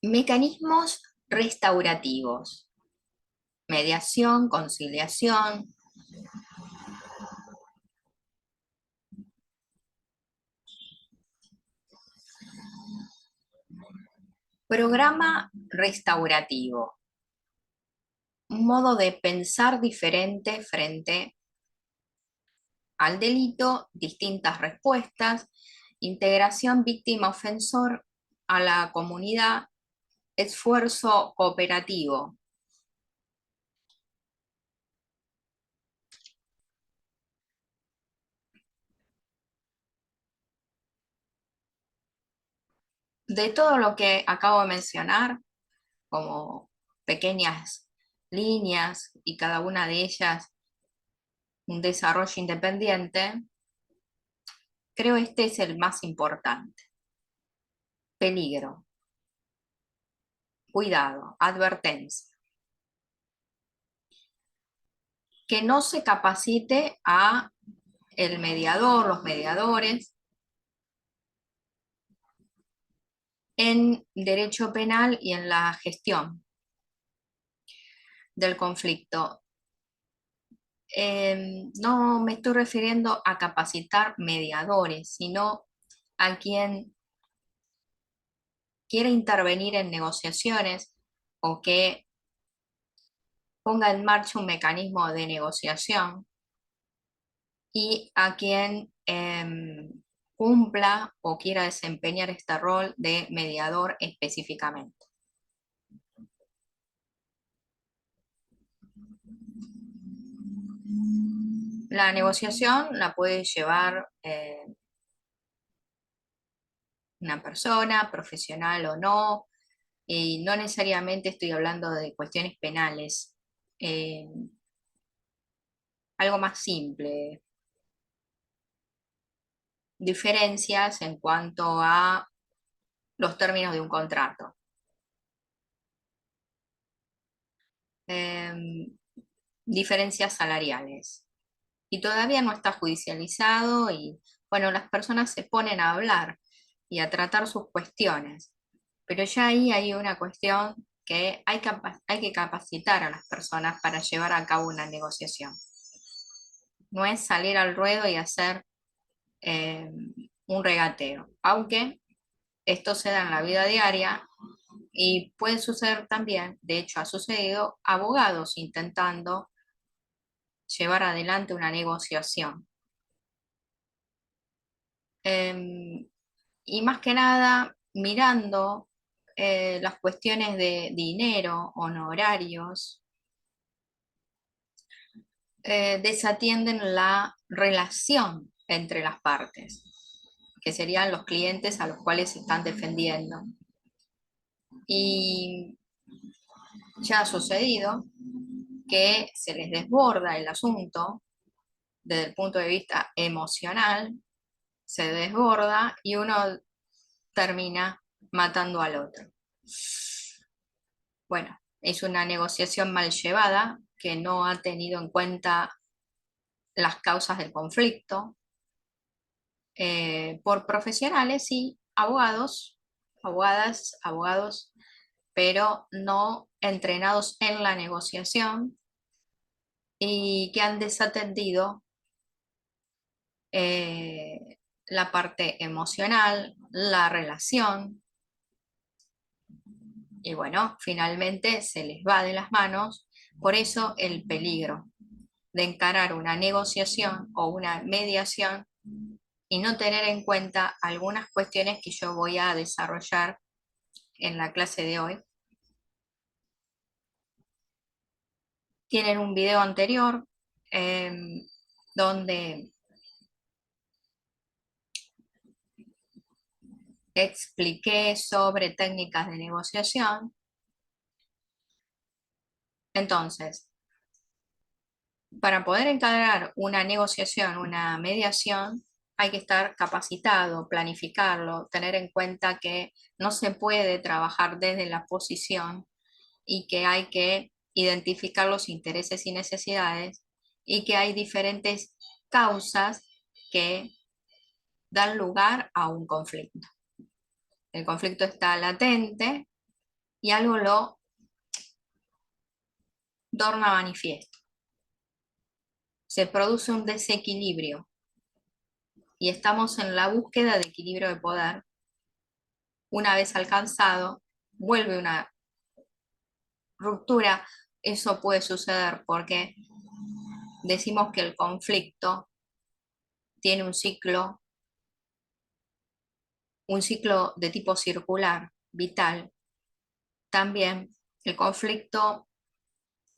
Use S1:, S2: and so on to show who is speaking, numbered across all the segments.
S1: Mecanismos restaurativos, mediación, conciliación. Programa restaurativo, un modo de pensar diferente frente al delito, distintas respuestas, integración víctima-ofensor a la comunidad, esfuerzo cooperativo. De todo lo que acabo de mencionar, como pequeñas líneas y cada una de ellas un desarrollo independiente, creo este es el más importante. Peligro, cuidado, advertencia. Que no se capacite a el mediador, los mediadores, en derecho penal y en la gestión del conflicto. No me estoy refiriendo a capacitar mediadores, sino a quien quiere intervenir en negociaciones o que ponga en marcha un mecanismo de negociación y a quien cumpla o quiera desempeñar este rol de mediador específicamente. La negociación la puede llevar una persona, profesional o no, y no necesariamente estoy hablando de cuestiones penales, eh, algo más simple, diferencias en cuanto a los términos de un contrato. Diferencias salariales. Y todavía no está judicializado y, bueno, las personas se ponen a hablar y a tratar sus cuestiones. Pero ya ahí hay una cuestión que hay que capacitar a las personas para llevar a cabo una negociación. No es salir al ruedo y hacer eh, un regateo, aunque esto se da en la vida diaria y puede suceder también, de hecho ha sucedido, abogados intentando llevar adelante una negociación. Y más que nada, mirando las cuestiones de dinero, honorarios, desatienden la relación entre las partes, que serían los clientes a los cuales se están defendiendo. Y ya ha sucedido que se les desborda el asunto desde el punto de vista emocional, se desborda y uno termina matando al otro. Bueno, es una negociación mal llevada que no ha tenido en cuenta las causas del conflicto por profesionales y abogados, abogadas, abogados, pero no entrenados en la negociación y que han desatendido la parte emocional, la relación, y bueno, finalmente se les va de las manos. Por eso el peligro de encarar una negociación o una mediación y no tener en cuenta algunas cuestiones que yo voy a desarrollar en la clase de hoy. Tienen un video anterior donde expliqué sobre técnicas de negociación. Entonces, para poder encarar una negociación, una mediación, hay que estar capacitado, planificarlo, tener en cuenta que no se puede trabajar desde la posición y que hay que identificar los intereses y necesidades y que hay diferentes causas que dan lugar a un conflicto. El conflicto está latente y algo lo torna manifiesto. Se produce un desequilibrio y estamos en la búsqueda de equilibrio de poder. Una vez alcanzado, vuelve una ruptura. Eso puede suceder porque decimos que el conflicto tiene un ciclo de tipo circular, vital. También el conflicto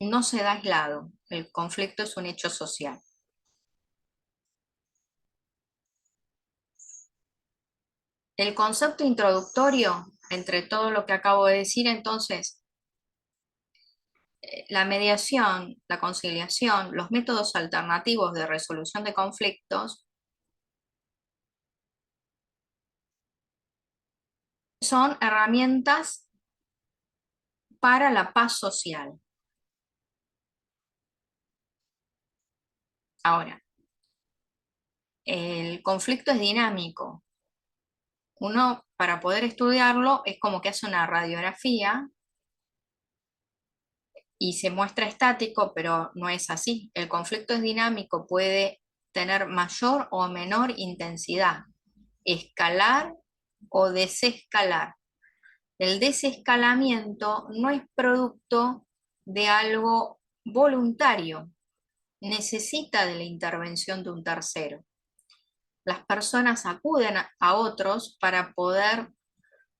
S1: no se da aislado, el conflicto es un hecho social. El concepto introductorio, entre todo lo que acabo de decir, entonces, la mediación, la conciliación, los métodos alternativos de resolución de conflictos son herramientas para la paz social. Ahora, el conflicto es dinámico. Uno, para poder estudiarlo, es como que hace una radiografía y se muestra estático, pero no es así. El conflicto es dinámico, puede tener mayor o menor intensidad, escalar o desescalar. El desescalamiento no es producto de algo voluntario, necesita de la intervención de un tercero. Las personas acuden a otros para poder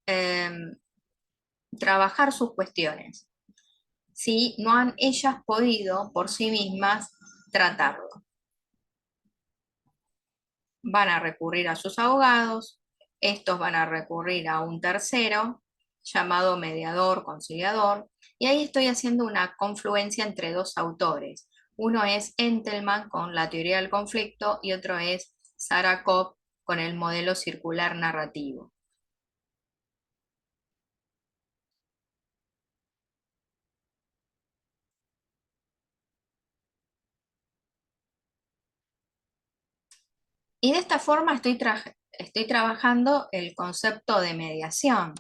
S1: eh, trabajar sus cuestiones, si no han ellas podido por sí mismas tratarlo. Van a recurrir a sus abogados, estos van a recurrir a un tercero llamado mediador, conciliador, y ahí estoy haciendo una confluencia entre dos autores. Uno es Entelman con la teoría del conflicto y otro es Sarah Kopp con el modelo circular narrativo. Y de esta forma estoy trabajando el concepto de mediación.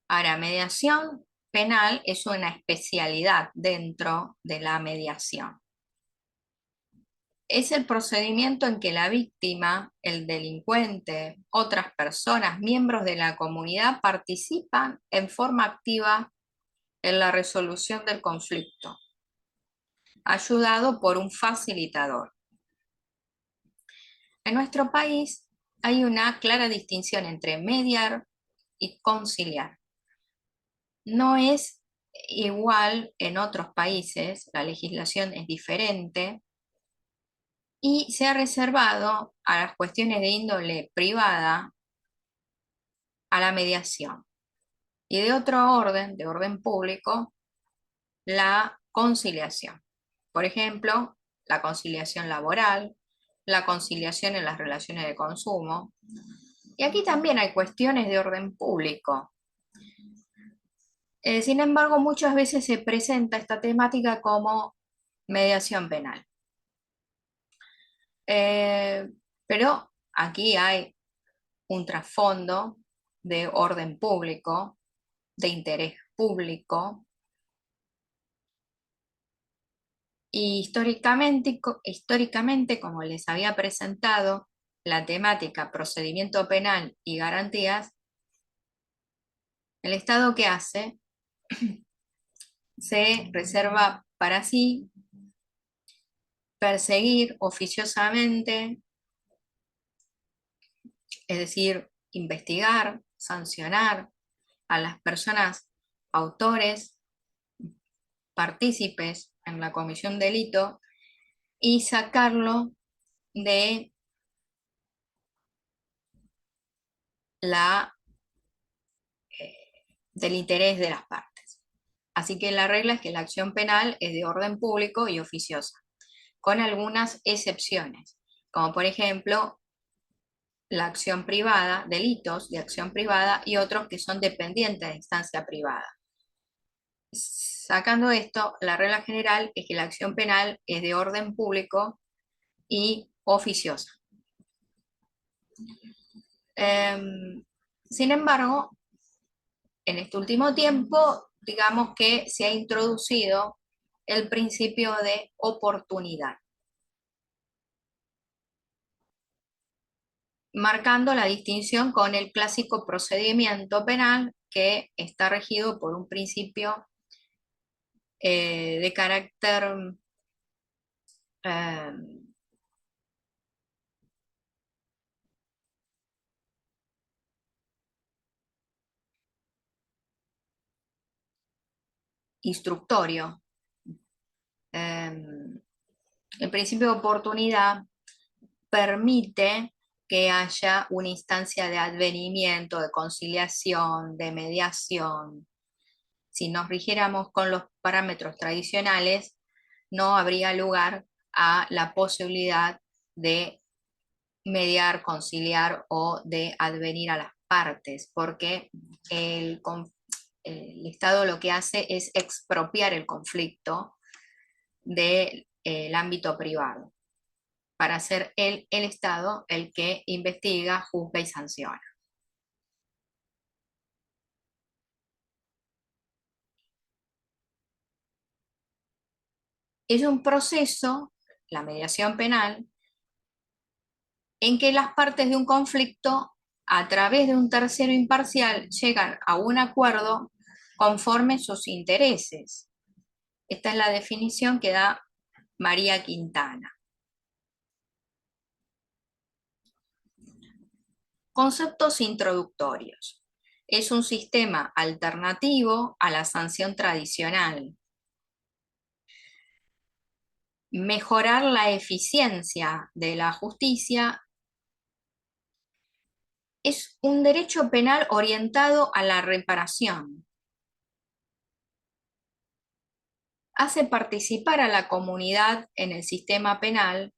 S1: Ahora, mediación penal es una especialidad dentro de la mediación. Es el procedimiento en que la víctima, el delincuente, otras personas, miembros de la comunidad participan en forma activa en la resolución del conflicto, ayudado por un facilitador. En nuestro país hay una clara distinción entre mediar y conciliar. No es igual en otros países, la legislación es diferente y se ha reservado a las cuestiones de índole privada a la mediación. Y de otro orden, de orden público, la conciliación. Por ejemplo, la conciliación laboral, la conciliación en las relaciones de consumo. Y aquí también hay cuestiones de orden público. Sin embargo, muchas veces se presenta esta temática como mediación penal. Eh, pero aquí hay un trasfondo de orden público, de interés público, y históricamente, como les había presentado, la temática procedimiento penal y garantías, el Estado que hace se reserva para sí perseguir oficiosamente, es decir, investigar, sancionar a las personas autores, partícipes en la comisión de delito y sacarlo de la, del interés de las partes. Así que la regla es que la acción penal es de orden público y oficiosa, con algunas excepciones, como por ejemplo la acción privada, delitos de acción privada y otros que son dependientes de instancia privada. Sacando esto, la regla general es que la acción penal es de orden público y oficiosa. Sin embargo, en este último tiempo, digamos que se ha introducido el principio de oportunidad, marcando la distinción con el clásico procedimiento penal que está regido por un principio de carácter eh, instructorio. El principio de oportunidad permite que haya una instancia de advenimiento, de conciliación, de mediación. Si nos rigiéramos con los parámetros tradicionales, no habría lugar a la posibilidad de mediar, conciliar o de advenir a las partes, porque el Estado lo que hace es expropiar el conflicto del ámbito privado, para ser el Estado el que investiga, juzga y sanciona. Es un proceso, la mediación penal, en que las partes de un conflicto, a través de un tercero imparcial, llegan a un acuerdo conforme sus intereses. Esta es la definición que da María Quintana. Conceptos introductorios. Es un sistema alternativo a la sanción tradicional. Mejorar la eficiencia de la justicia es un derecho penal orientado a la reparación. Hace participar a la comunidad en el sistema penal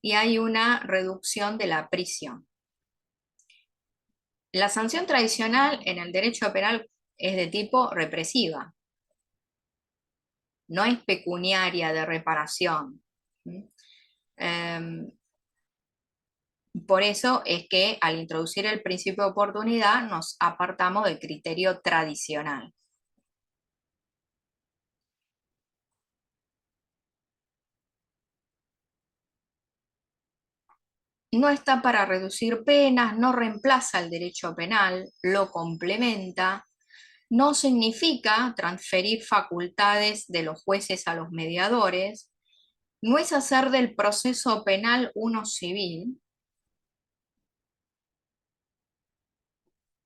S1: y hay una reducción de la prisión. La sanción tradicional en el derecho penal es de tipo represiva, no es pecuniaria de reparación. Por eso es que al introducir el principio de oportunidad nos apartamos del criterio tradicional. No está para reducir penas, no reemplaza el derecho penal, lo complementa, no significa transferir facultades de los jueces a los mediadores, no es hacer del proceso penal uno civil,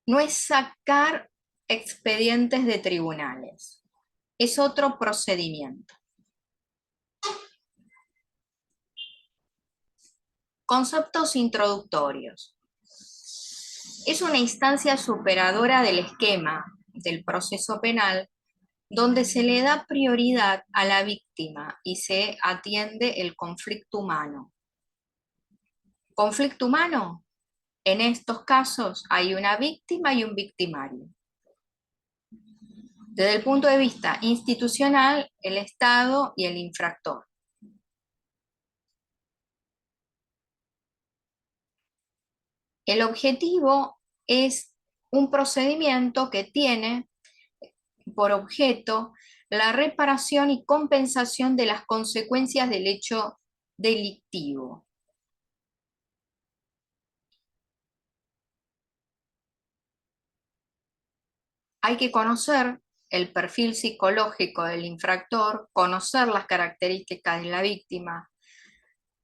S1: no es sacar expedientes de tribunales, es otro procedimiento. Conceptos introductorios. Es una instancia superadora del esquema del proceso penal donde se le da prioridad a la víctima y se atiende el conflicto humano. Conflicto humano, en estos casos hay una víctima y un victimario. Desde el punto de vista institucional, el Estado y el infractor. El objetivo es un procedimiento que tiene por objeto la reparación y compensación de las consecuencias del hecho delictivo. Hay que conocer el perfil psicológico del infractor, conocer las características de la víctima.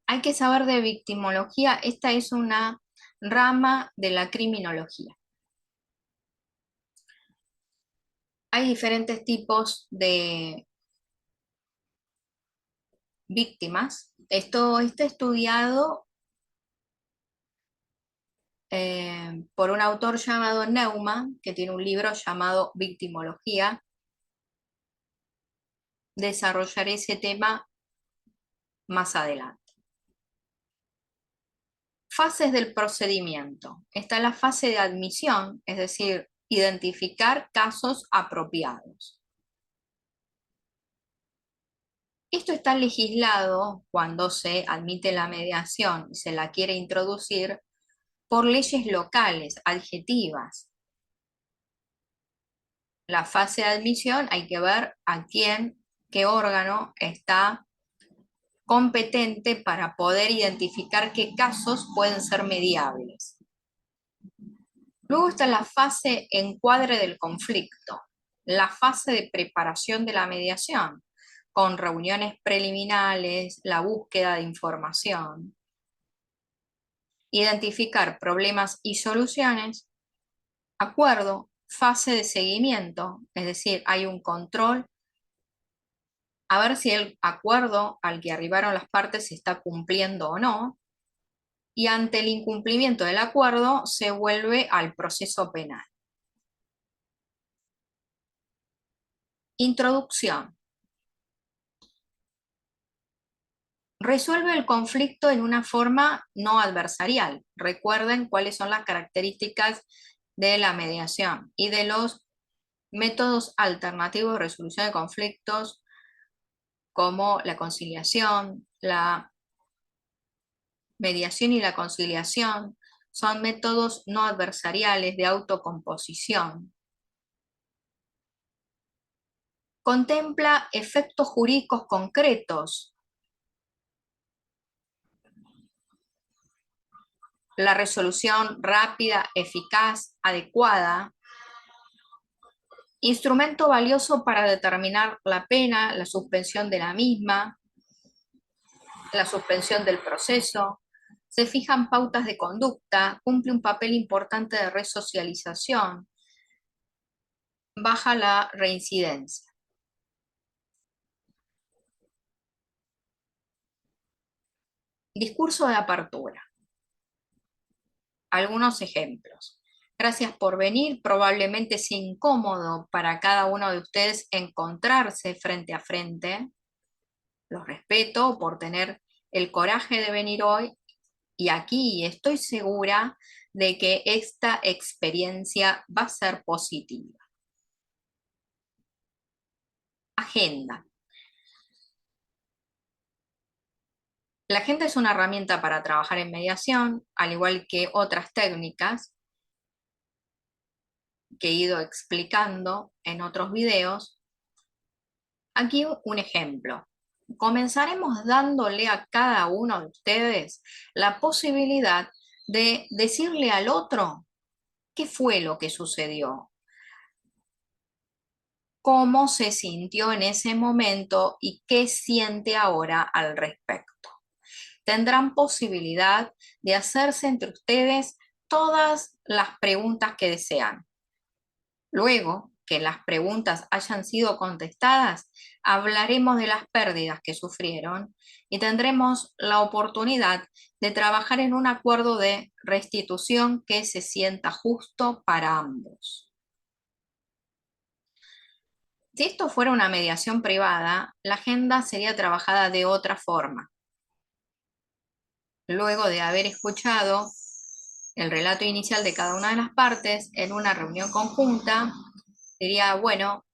S1: Hay que saber de victimología, esta es una rama de la criminología. Hay diferentes tipos de víctimas. Esto está estudiado por un autor llamado Neumann, que tiene un libro llamado Victimología. Desarrollaré ese tema más adelante. Fases del procedimiento. Está la fase de admisión, es decir, identificar casos apropiados. Esto está legislado cuando se admite la mediación y se la quiere introducir por leyes locales, adjetivas. La fase de admisión hay que ver a quién, qué órgano está competente para poder identificar qué casos pueden ser mediables. Luego está la fase encuadre del conflicto, la fase de preparación de la mediación, con reuniones preliminares, la búsqueda de información, identificar problemas y soluciones, acuerdo, fase de seguimiento, es decir, hay un control a ver si el acuerdo al que arribaron las partes se está cumpliendo o no, y ante el incumplimiento del acuerdo se vuelve al proceso penal. Introducción. Resuelve el conflicto en una forma no adversarial. Recuerden cuáles son las características de la mediación y de los métodos alternativos de resolución de conflictos como la conciliación, la mediación y la conciliación son métodos no adversariales de autocomposición. Contempla efectos jurídicos concretos, la resolución rápida, eficaz, adecuada, instrumento valioso para determinar la pena, la suspensión de la misma, la suspensión del proceso, se fijan pautas de conducta, cumple un papel importante de resocialización, baja la reincidencia. Discurso de apertura. Algunos ejemplos. Gracias por venir. Probablemente sea incómodo para cada uno de ustedes encontrarse frente a frente. Los respeto por tener el coraje de venir hoy y aquí estoy segura de que esta experiencia va a ser positiva. Agenda. La agenda es una herramienta para trabajar en mediación, al igual que otras técnicas que he ido explicando en otros videos. Aquí un ejemplo. Comenzaremos dándole a cada uno de ustedes la posibilidad de decirle al otro qué fue lo que sucedió, cómo se sintió en ese momento y qué siente ahora al respecto. Tendrán posibilidad de hacerse entre ustedes todas las preguntas que desean. Luego que las preguntas hayan sido contestadas, hablaremos de las pérdidas que sufrieron y tendremos la oportunidad de trabajar en un acuerdo de restitución que se sienta justo para ambos. Si esto fuera una mediación privada, la agenda sería trabajada de otra forma. Luego de haber escuchado el relato inicial de cada una de las partes en una reunión conjunta, diría, bueno,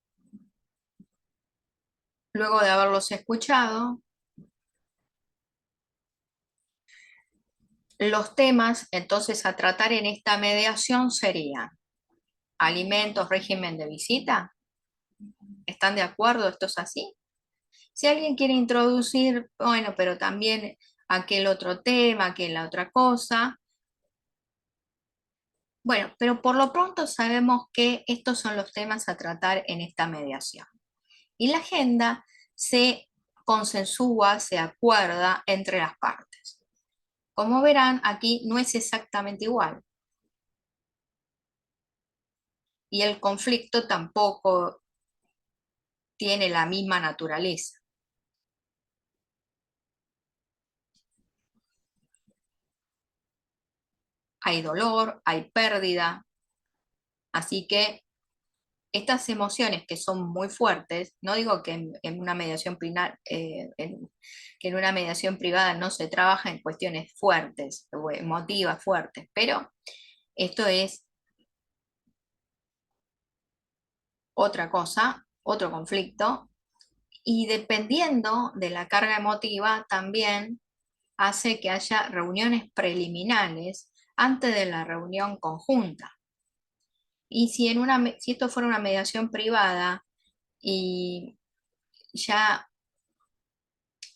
S1: luego de haberlos escuchado, los temas entonces a tratar en esta mediación serían alimentos, régimen de visita. ¿Están de acuerdo? ¿Esto es así? Si alguien quiere introducir, bueno, pero también aquel otro tema, aquella otra cosa. Bueno, pero por lo pronto sabemos que estos son los temas a tratar en esta mediación. Y la agenda se consensúa, se acuerda entre las partes. Como verán, aquí no es exactamente igual. Y el conflicto tampoco tiene la misma naturaleza. Hay dolor, hay pérdida, así que estas emociones que son muy fuertes, no digo que en una mediación que en una mediación privada no se trabaja en cuestiones fuertes o emotivas fuertes, pero esto es otra cosa, otro conflicto, Y dependiendo de la carga emotiva, también hace que haya reuniones preliminares antes de la reunión conjunta. Y si esto fuera una mediación privada y ya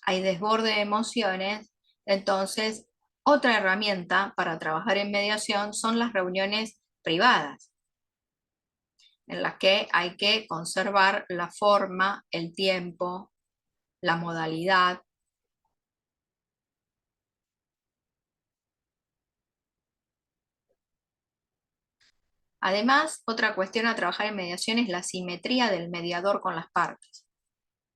S1: hay desborde de emociones, entonces otra herramienta para trabajar en mediación son las reuniones privadas, en las que hay que conservar la forma, el tiempo, la modalidad. Además, otra cuestión a trabajar en mediación es la simetría del mediador con las partes.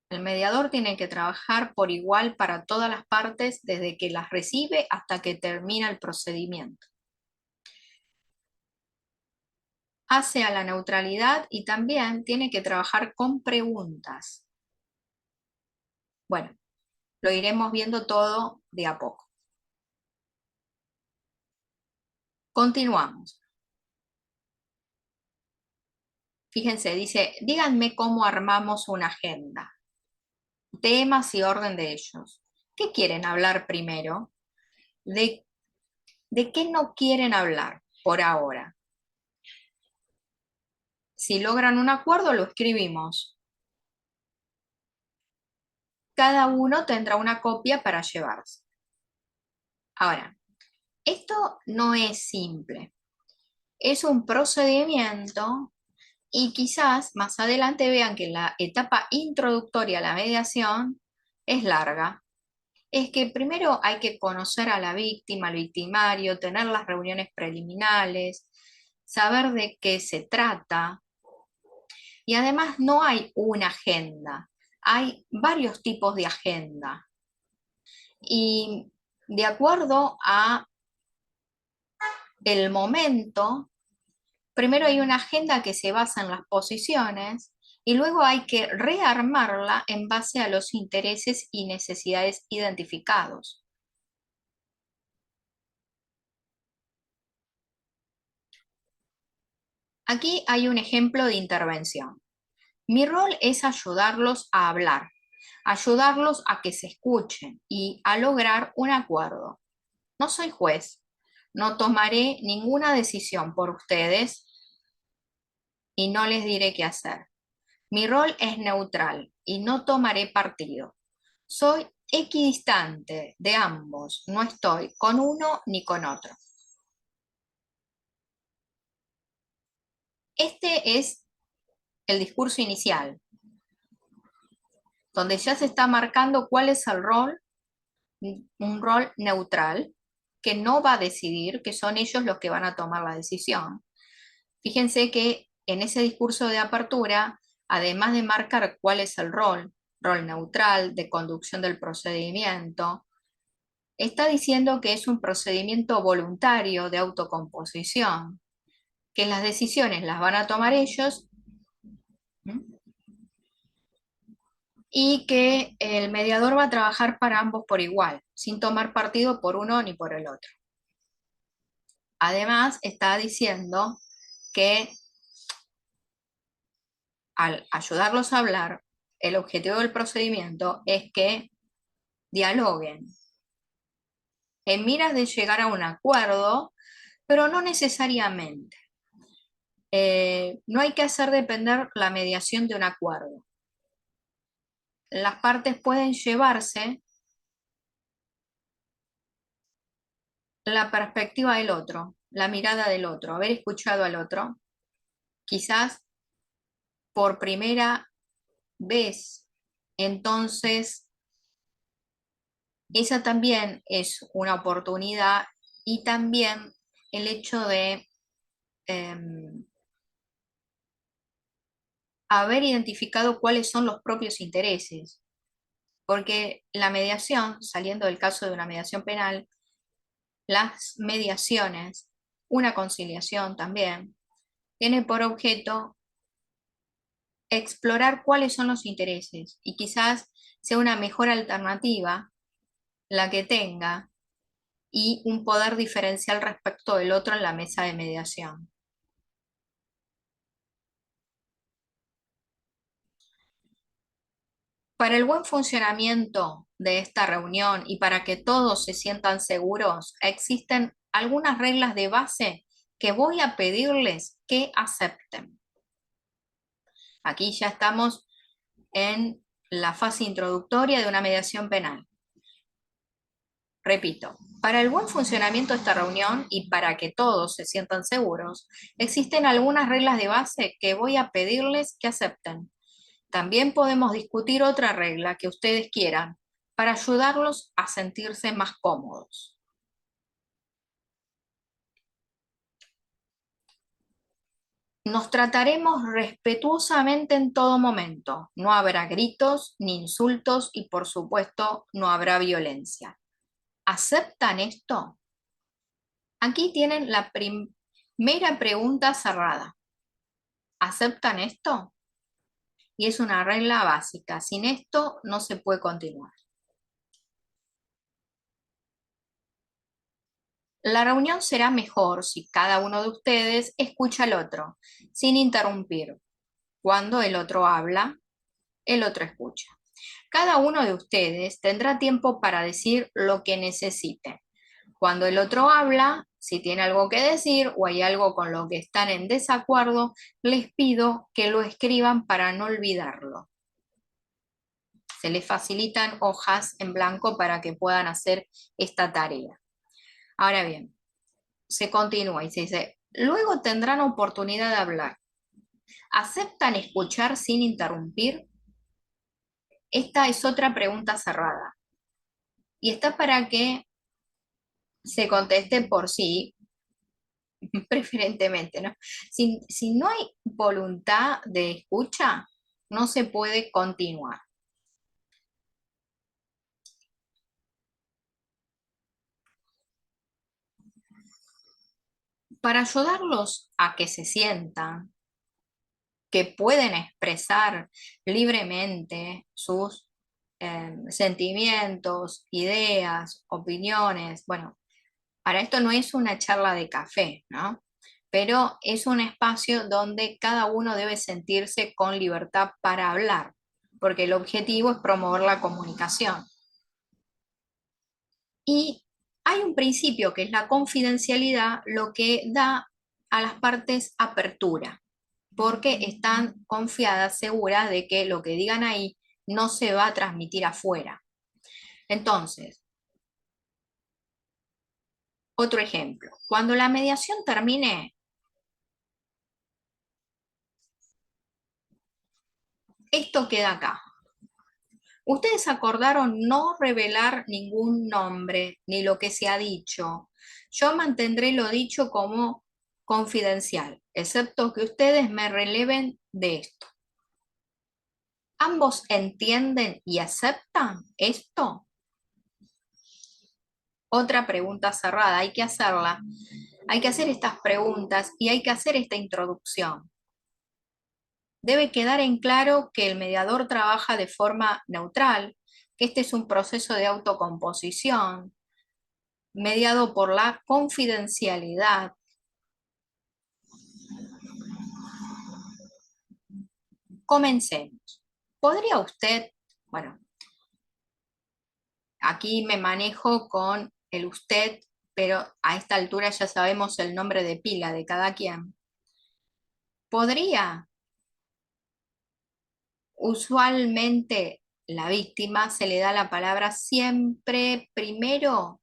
S1: El mediador tiene que trabajar por igual para todas las partes desde que las recibe hasta que termina el procedimiento. Hace a la neutralidad y también tiene que trabajar con preguntas. Bueno, lo iremos viendo todo de a poco. Continuamos. Fíjense, dice, díganme cómo armamos una agenda, temas y orden de ellos. ¿Qué quieren hablar primero? ¿De, de qué no quieren hablar por ahora? Si logran un acuerdo, lo escribimos. Cada uno tendrá una copia para llevarse. Ahora, esto no es simple. Es un procedimiento y quizás más adelante vean que la etapa introductoria a la mediación es larga. Es que primero hay que conocer a la víctima, al victimario, tener las reuniones preliminares, saber de qué se trata. Y además no hay una agenda, hay varios tipos de agenda. Y de acuerdo a el momento, primero hay una agenda que se basa en las posiciones y luego hay que rearmarla en base a los intereses y necesidades identificados. Aquí hay un ejemplo de intervención. Mi rol es ayudarlos a hablar, ayudarlos a que se escuchen y a lograr un acuerdo. No soy juez, no tomaré ninguna decisión por ustedes y no les diré qué hacer. Mi rol es neutral y no tomaré partido. Soy equidistante de ambos, no estoy con uno ni con otro. Este es el discurso inicial, donde ya se está marcando cuál es el rol, un rol neutral, que no va a decidir, que son ellos los que van a tomar la decisión. Fíjense que en ese discurso de apertura, además de marcar cuál es el rol neutral de conducción del procedimiento, está diciendo que es un procedimiento voluntario de autocomposición, que las decisiones las van a tomar ellos. ¿Mm? Y que el mediador va a trabajar para ambos por igual, sin tomar partido por uno ni por el otro. Además, está diciendo que al ayudarlos a hablar, el objetivo del procedimiento es que dialoguen en miras de llegar a un acuerdo, pero no necesariamente. No hay que hacer depender la mediación de un acuerdo. Las partes pueden llevarse la perspectiva del otro, la mirada del otro, haber escuchado al otro, quizás por primera vez. Entonces, esa también es una oportunidad y también el hecho de haber identificado cuáles son los propios intereses, porque la mediación, saliendo del caso de una mediación penal, las mediaciones, una conciliación también, tiene por objeto explorar cuáles son los intereses y quizás sea una mejor alternativa la que tenga y un poder diferencial respecto del otro en la mesa de mediación. Para el buen funcionamiento de esta reunión y para que todos se sientan seguros, existen algunas reglas de base que voy a pedirles que acepten. Aquí ya estamos en la fase introductoria de una mediación penal. Repito, para el buen funcionamiento de esta reunión y para que todos se sientan seguros, existen algunas reglas de base que voy a pedirles que acepten. También podemos discutir otra regla que ustedes quieran para ayudarlos a sentirse más cómodos. Nos trataremos respetuosamente en todo momento. No habrá gritos ni insultos y por supuesto no habrá violencia. ¿Aceptan esto? Aquí tienen la primera pregunta cerrada. ¿Aceptan esto? Y es una regla básica. Sin esto no se puede continuar. La reunión será mejor si cada uno de ustedes escucha al otro, sin interrumpir. Cuando el otro habla, el otro escucha. Cada uno de ustedes tendrá tiempo para decir lo que necesite. Cuando el otro habla, si tiene algo que decir o hay algo con lo que están en desacuerdo, les pido que lo escriban para no olvidarlo. Se les facilitan hojas en blanco para que puedan hacer esta tarea. Ahora bien, se continúa y se dice, luego tendrán oportunidad de hablar. ¿Aceptan escuchar sin interrumpir? Esta es otra pregunta cerrada. Y está para que se conteste por sí, preferentemente, ¿no? Si no hay voluntad de escucha, no se puede continuar. Para ayudarlos a que se sientan, que pueden expresar libremente sus sentimientos, ideas, opiniones. Bueno, para esto no es una charla de café, ¿no? Pero es un espacio donde cada uno debe sentirse con libertad para hablar, porque el objetivo es promover la comunicación. Y hay un principio que es la confidencialidad, lo que da a las partes apertura, porque están confiadas, seguras de que lo que digan ahí no se va a transmitir afuera. Entonces, otro ejemplo, cuando la mediación termine, esto queda acá. Ustedes acordaron no revelar ningún nombre ni lo que se ha dicho. Yo mantendré lo dicho como confidencial, excepto que ustedes me releven de esto. ¿Ambos entienden y aceptan esto? Otra pregunta cerrada, hay que hacerla. Hay que hacer estas preguntas y hay que hacer esta introducción. Debe quedar en claro que el mediador trabaja de forma neutral, que este es un proceso de autocomposición mediado por la confidencialidad. Comencemos. ¿Podría usted, bueno, aquí me manejo con el usted, pero a esta altura ya sabemos el nombre de pila de cada quien. ¿Podría? Usualmente la víctima se le da la palabra siempre primero,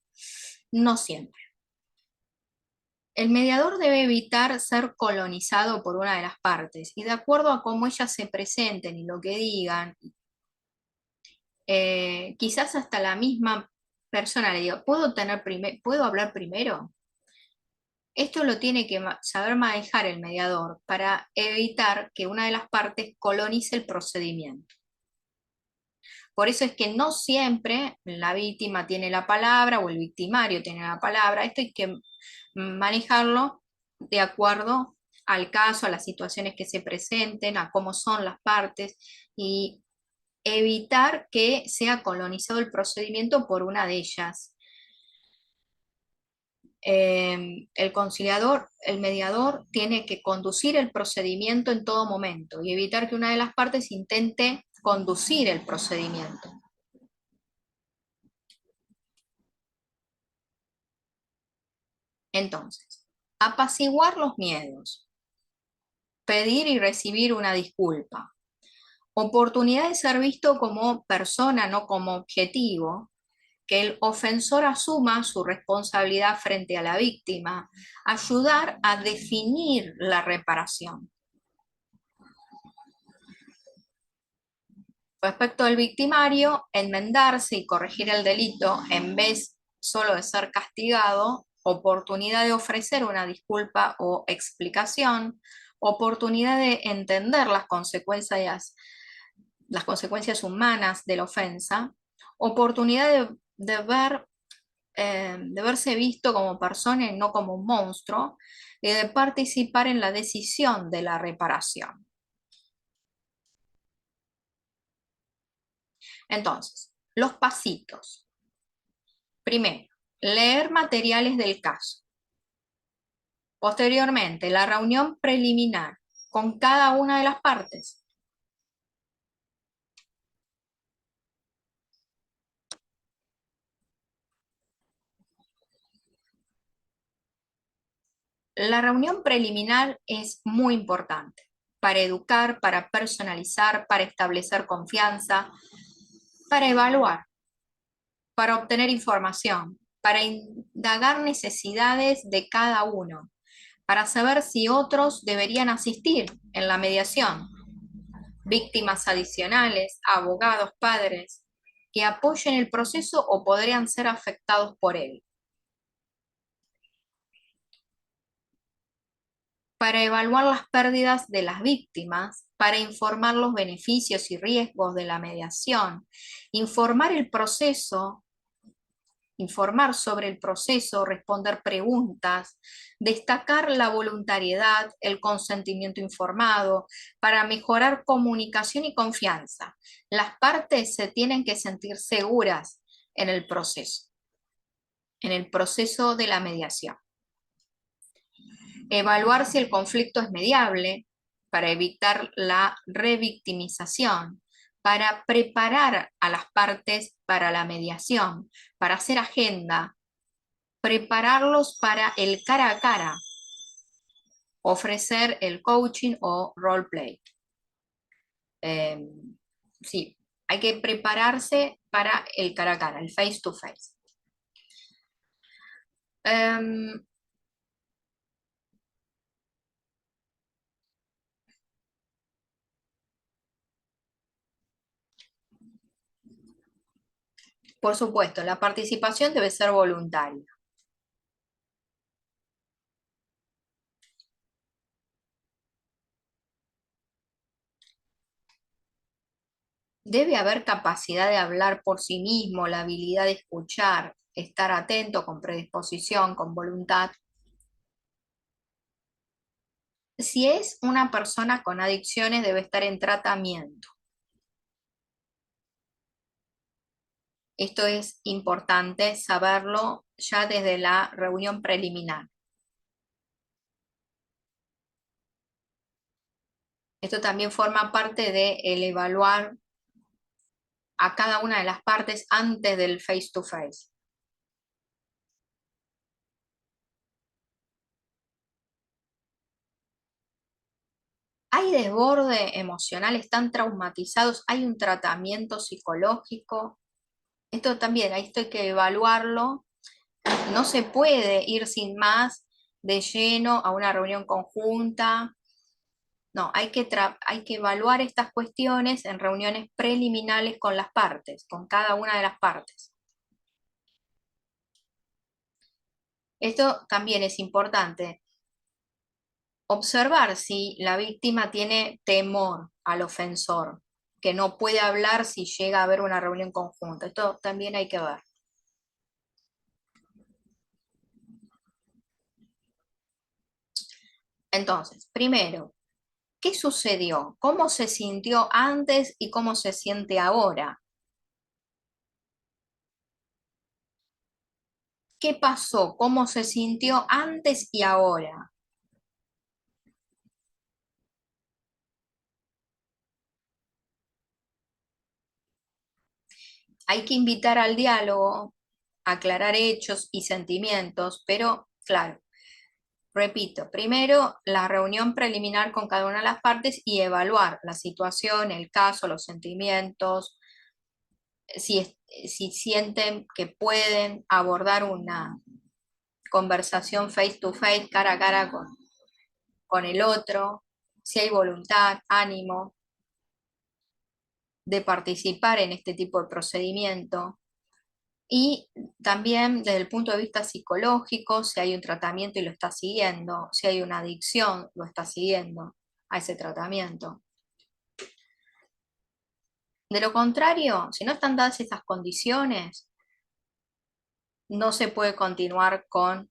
S1: no siempre. El mediador debe evitar ser colonizado por una de las partes y de acuerdo a cómo ellas se presenten y lo que digan, quizás hasta la misma persona le diga, ¿puedo hablar primero? Esto lo tiene que saber manejar el mediador para evitar que una de las partes colonice el procedimiento. Por eso es que no siempre la víctima tiene la palabra o el victimario tiene la palabra. Esto hay que manejarlo de acuerdo al caso, a las situaciones que se presenten, a cómo son las partes y evitar que sea colonizado el procedimiento por una de ellas. El conciliador, el mediador, tiene que conducir el procedimiento en todo momento y evitar que una de las partes intente conducir el procedimiento. Entonces, apaciguar los miedos, pedir y recibir una disculpa, oportunidad de ser visto como persona, no como objetivo, que el ofensor asuma su responsabilidad frente a la víctima, ayudar a definir la reparación. Respecto al victimario, enmendarse y corregir el delito en vez solo de ser castigado, oportunidad de ofrecer una disculpa o explicación, oportunidad de entender las consecuencias humanas de la ofensa, oportunidad de verse visto como persona y no como un monstruo, y de participar en la decisión de la reparación. Entonces, los pasitos. Primero, leer materiales del caso. Posteriormente, la reunión preliminar con cada una de las partes. La reunión preliminar es muy importante para educar, para personalizar, para establecer confianza, para evaluar, para obtener información, para indagar necesidades de cada uno, para saber si otros deberían asistir en la mediación, víctimas adicionales, abogados, padres, que apoyen el proceso o podrían ser afectados por él. Para evaluar las pérdidas de las víctimas, para informar los beneficios y riesgos de la mediación, informar el proceso, informar sobre el proceso, responder preguntas, destacar la voluntariedad, el consentimiento informado, para mejorar comunicación y confianza. Las partes se tienen que sentir seguras en el proceso de la mediación. Evaluar si el conflicto es mediable para evitar la revictimización, para preparar a las partes para la mediación, para hacer agenda, prepararlos para el cara a cara, ofrecer el coaching o roleplay. Sí, hay que prepararse para el cara a cara, el face to face. Por supuesto, la participación debe ser voluntaria. Debe haber capacidad de hablar por sí mismo, la habilidad de escuchar, estar atento con predisposición, con voluntad. Si es una persona con adicciones, debe estar en tratamiento. Esto es importante saberlo ya desde la reunión preliminar. Esto también forma parte de el evaluar a cada una de las partes antes del face to face. Hay desborde emocional, están traumatizados, hay un tratamiento psicológico. Esto también, esto hay que evaluarlo. No se puede ir sin más de lleno a una reunión conjunta. No, hay que evaluar estas cuestiones en reuniones preliminares con las partes, con cada una de las partes. Esto también es importante. Observar si la víctima tiene temor al ofensor, que no puede hablar si llega a haber una reunión conjunta. Esto también hay que ver. Entonces, primero, ¿qué sucedió? ¿Cómo se sintió antes y cómo se siente ahora? ¿Qué pasó? ¿Cómo se sintió antes y ahora? Hay que invitar al diálogo, aclarar hechos y sentimientos, pero claro, repito, primero la reunión preliminar con cada una de las partes y evaluar la situación, el caso, los sentimientos, si sienten que pueden abordar una conversación face to face, cara a cara con el otro, si hay voluntad, ánimo de participar en este tipo de procedimiento. Y también desde el punto de vista psicológico, si hay un tratamiento y lo está siguiendo, si hay una adicción, lo está siguiendo a ese tratamiento. De lo contrario, si no están dadas esas condiciones, no se puede continuar con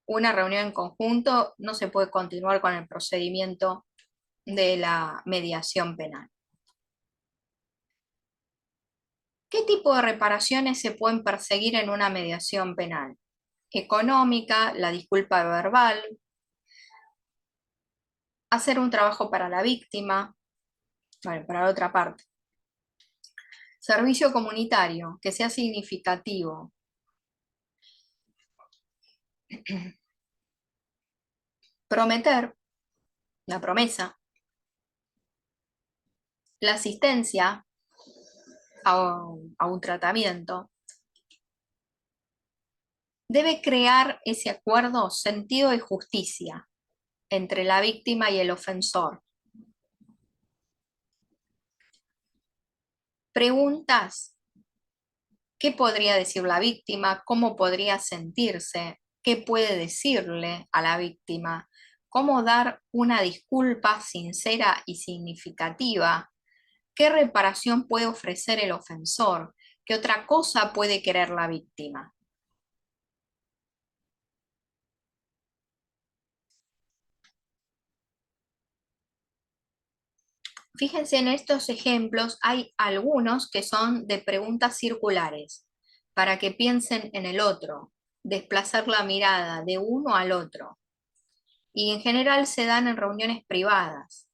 S1: una reunión en conjunto, no se puede continuar con el procedimiento de la mediación penal. ¿Qué tipo de reparaciones se pueden perseguir en una mediación penal? Económica, la disculpa verbal, hacer un trabajo para la víctima, bueno, para la otra parte. Servicio comunitario, que sea significativo. Prometer, la promesa. La asistencia a un tratamiento. Debe crear ese acuerdo sentido de justicia entre la víctima y el ofensor. Preguntas: ¿qué podría decir la víctima? ¿Cómo podría sentirse? ¿Qué puede decirle a la víctima? ¿Cómo dar una disculpa sincera y significativa? ¿Qué reparación puede ofrecer el ofensor? ¿Qué otra cosa puede querer la víctima? Fíjense en estos ejemplos, hay algunos que son de preguntas circulares, para que piensen en el otro, desplazar la mirada de uno al otro. Y en general se dan en reuniones privadas.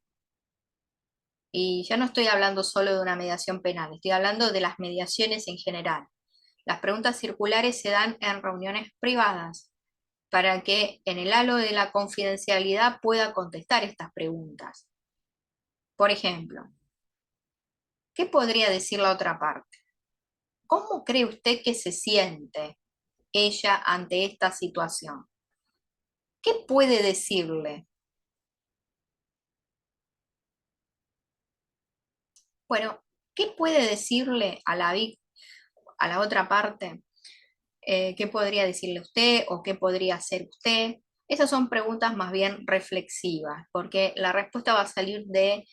S1: Y ya no estoy hablando solo de una mediación penal, estoy hablando de las mediaciones en general. Las preguntas circulares se dan en reuniones privadas para que en el halo de la confidencialidad pueda contestar estas preguntas. Por ejemplo, ¿qué podría decir la otra parte? ¿Cómo cree usted que se siente ella ante esta situación? ¿Qué puede decirle? Bueno, ¿qué puede decirle a la otra parte? ¿Qué podría decirle usted o qué podría hacer usted? Esas son preguntas más bien reflexivas, porque la respuesta va a salir de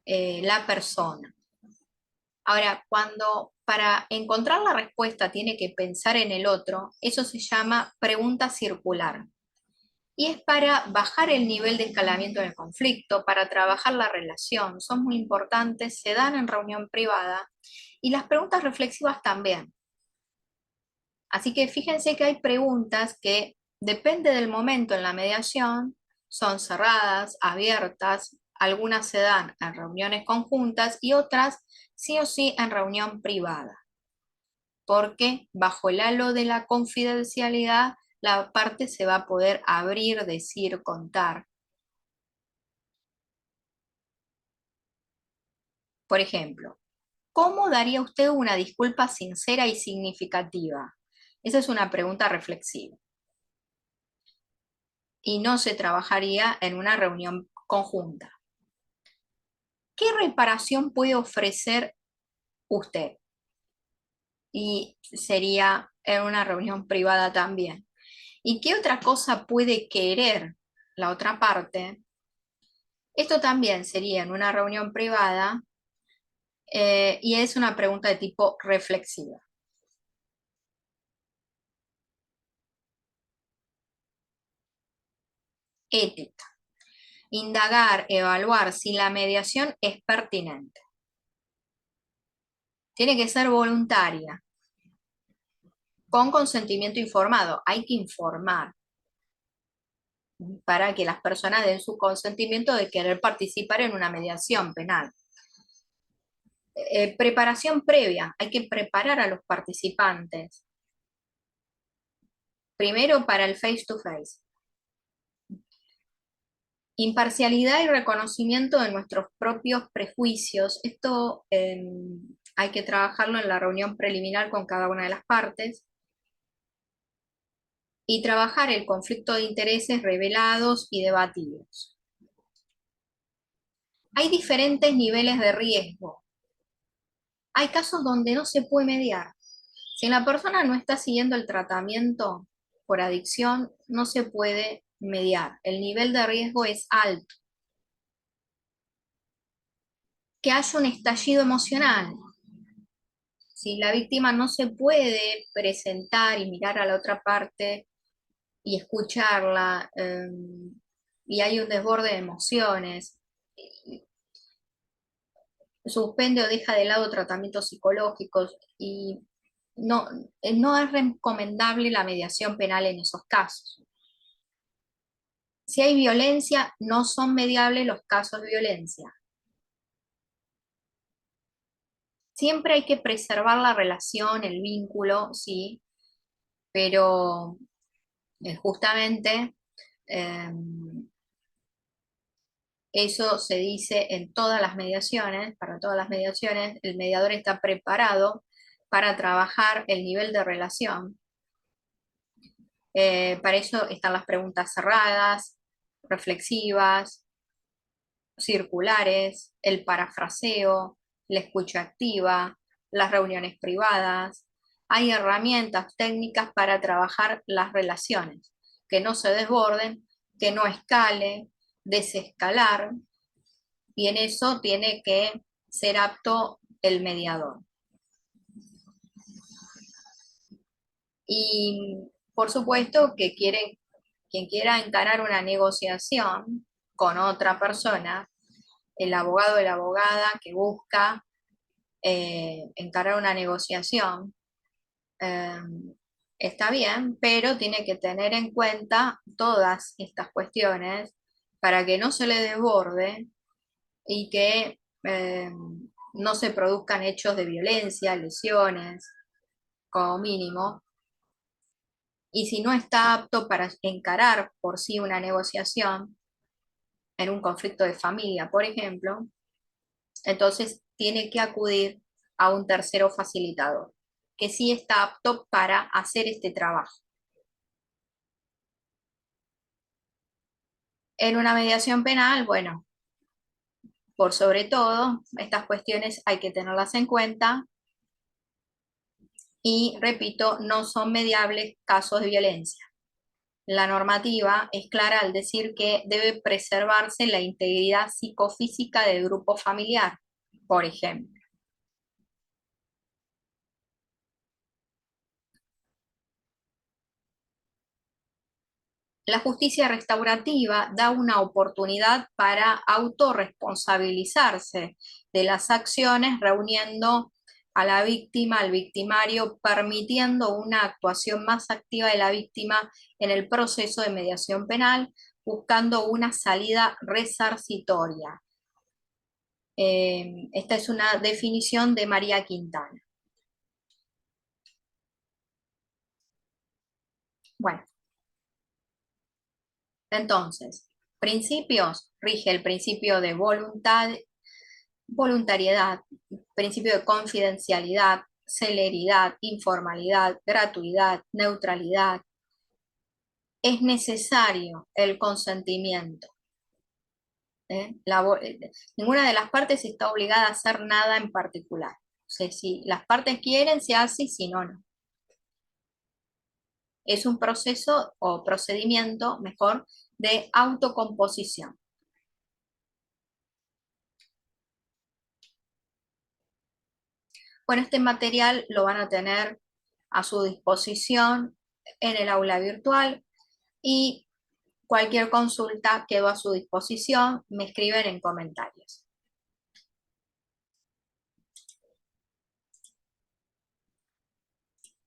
S1: la persona. Ahora, cuando para encontrar la respuesta tiene que pensar en el otro, eso se llama pregunta circular. Y es para bajar el nivel de escalamiento del conflicto, para trabajar la relación. Son muy importantes, se dan en reunión privada y las preguntas reflexivas también. Así que fíjense que hay preguntas que, depende del momento en la mediación, son cerradas, abiertas, algunas se dan en reuniones conjuntas y otras sí o sí en reunión privada, porque bajo el halo de la confidencialidad la parte se va a poder abrir, decir, contar. Por ejemplo, ¿cómo daría usted una disculpa sincera y significativa? Esa es una pregunta reflexiva y no se trabajaría en una reunión conjunta. ¿Qué reparación puede ofrecer usted? Y sería en una reunión privada también. ¿Y qué otra cosa puede querer la otra parte? Esto también sería en una reunión privada y es una pregunta de tipo reflexiva. Ética. Indagar, evaluar si la mediación es pertinente. Tiene que ser voluntaria, con consentimiento informado. Hay que informar para que las personas den su consentimiento de querer participar en una mediación penal. Preparación previa, hay que preparar a los participantes. Primero para el face to face. Imparcialidad y reconocimiento de nuestros propios prejuicios. Esto hay que trabajarlo en la reunión preliminar con cada una de las partes. Y trabajar el conflicto de intereses revelados y debatidos. Hay diferentes niveles de riesgo. Hay casos donde no se puede mediar. Si la persona no está siguiendo el tratamiento por adicción, no se puede mediar. El nivel de riesgo es alto. Que haya un estallido emocional. Si la víctima no se puede presentar y mirar a la otra parte y escucharla, y hay un desborde de emociones, suspende o deja de lado tratamientos psicológicos y no, no es recomendable la mediación penal en esos casos. Si hay violencia, no son mediables los casos de violencia. Siempre hay que preservar la relación, el vínculo, sí, pero justamente eh, eso se dice en todas las mediaciones, para todas las mediaciones, el mediador está preparado para trabajar el nivel de relación. Para eso están las preguntas cerradas, reflexivas, circulares, el parafraseo, la escucha activa, las reuniones privadas. Hay herramientas técnicas para trabajar las relaciones, que no se desborden, que no escale, desescalar, y en eso tiene que ser apto el mediador. Y por supuesto que quien quiera encarar una negociación con otra persona, el abogado o la abogada que busca encarar una negociación, eh, está bien, pero tiene que tener en cuenta todas estas cuestiones para que no se le desborde y que no se produzcan hechos de violencia, lesiones, como mínimo. Y si no está apto para encarar por sí una negociación en un conflicto de familia, por ejemplo, entonces tiene que acudir a un tercero facilitador, que sí está apto para hacer este trabajo. En una mediación penal, bueno, por sobre todo, estas cuestiones hay que tenerlas en cuenta y, repito, no son mediables casos de violencia. La normativa es clara al decir que debe preservarse la integridad psicofísica del grupo familiar, por ejemplo. La justicia restaurativa da una oportunidad para autorresponsabilizarse de las acciones, reuniendo a la víctima, al victimario, permitiendo una actuación más activa de la víctima en el proceso de mediación penal, buscando una salida resarcitoria. Esta es una definición de María Quintana. Bueno, entonces, principios, rige el principio de voluntad, voluntariedad, principio de confidencialidad, celeridad, informalidad, gratuidad, neutralidad. Es necesario el consentimiento. Ninguna de las partes está obligada a hacer nada en particular. O sea, si las partes quieren, se hace, y si no, no. Es un proceso o procedimiento, mejor, de autocomposición. Bueno, este material lo van a tener a su disposición en el aula virtual y cualquier consulta quedo a su disposición, me escriben en comentarios.